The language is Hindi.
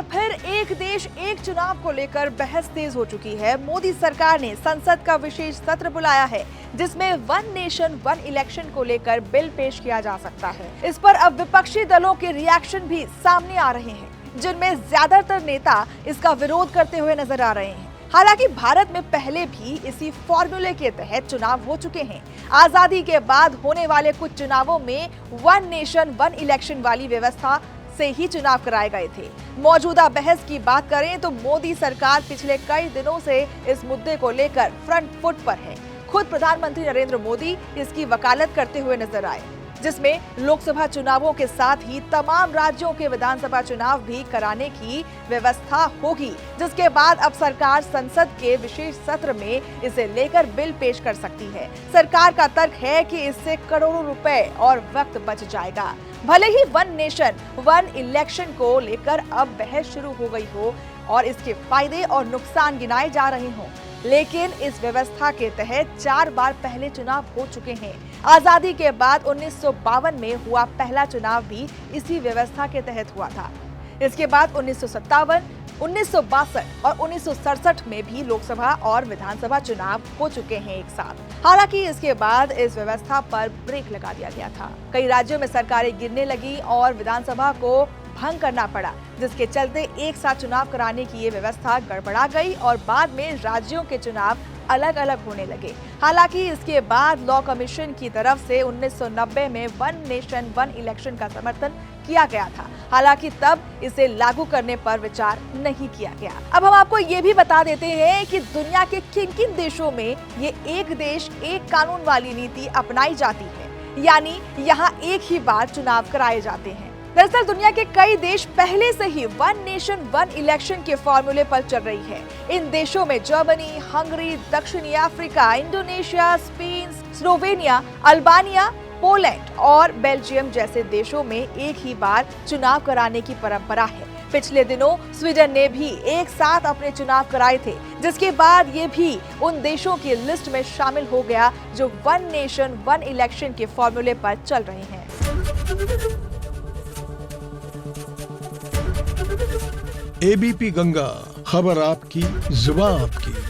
बार फिर एक देश एक चुनाव को लेकर बहस तेज हो चुकी है। मोदी सरकार ने संसद का विशेष सत्र बुलाया है जिसमें वन नेशन वन इलेक्शन को लेकर बिल पेश किया जा सकता है। इस पर अब विपक्षी दलों के रिएक्शन भी सामने आ रहे हैं, जिनमें ज्यादातर नेता इसका विरोध करते हुए नजर आ रहे हैं। हालांकि भारत में पहले भी इसी फॉर्मूले के तहत चुनाव हो चुके हैं। आजादी के बाद होने वाले कुछ चुनावों में वन नेशन वन इलेक्शन वाली व्यवस्था से ही चुनाव कराए गए थे। मौजूदा बहस की बात करें तो मोदी सरकार पिछले कई दिनों से इस मुद्दे को लेकर फ्रंट फुट पर है। खुद प्रधानमंत्री नरेंद्र मोदी इसकी वकालत करते हुए नजर आए, जिसमें लोकसभा चुनावों के साथ ही तमाम राज्यों के विधानसभा चुनाव भी कराने की व्यवस्था होगी, जिसके बाद अब सरकार संसद के विशेष सत्र में इसे लेकर बिल पेश कर सकती है। सरकार का तर्क है कि इससे करोड़ों रुपए और वक्त बच जाएगा। भले ही वन नेशन वन इलेक्शन को लेकर अब बहस शुरू हो गई हो और इसके फायदे और नुकसान गिनाए जा रहे हों, लेकिन इस व्यवस्था के तहत 4 बार पहले चुनाव हो चुके हैं। आजादी के बाद 1952 में हुआ पहला चुनाव भी इसी व्यवस्था के तहत हुआ था। इसके बाद 1957, 1962 और 1967 में भी लोकसभा और विधानसभा चुनाव हो चुके हैं एक साथ। हालांकि इसके बाद इस व्यवस्था पर ब्रेक लगा दिया गया था। कई राज्यों में सरकारें गिरने लगी और विधानसभा को भंग करना पड़ा, जिसके चलते एक साथ चुनाव कराने की ये व्यवस्था गड़बड़ा गई और बाद में राज्यों के चुनाव अलग अलग होने लगे। हालांकि इसके बाद लॉ कमीशन की तरफ से 1990 में वन नेशन वन इलेक्शन का समर्थन किया गया था। हालांकि तब इसे लागू करने पर विचार नहीं किया गया। अब हम आपको ये भी बता देते हैं कि दुनिया के किन-किन देशों में ये एक देश एक कानून वाली नीति अपनाई जाती है, यानी यहाँ एक ही बार चुनाव कराए जाते हैं। दरअसल दुनिया के कई देश पहले से ही वन नेशन वन इलेक्शन के फॉर्मूले पर चल रही है। इन देशों में जर्मनी, हंगरी, दक्षिणी Africa, Indonesia, Spain, Slovenia, Albania, Poland और बेल्जियम जैसे देशों में एक ही बार चुनाव कराने की परंपरा है। पिछले दिनों स्वीडन ने भी एक साथ अपने चुनाव कराए थे, जिसके बाद ये भी उन देशों की लिस्ट में शामिल हो गया जो वन नेशन वन इलेक्शन के फॉर्मूले पर चल रहे हैं। एबीपी गंगा, खबर आपकी, जुबान आपकी।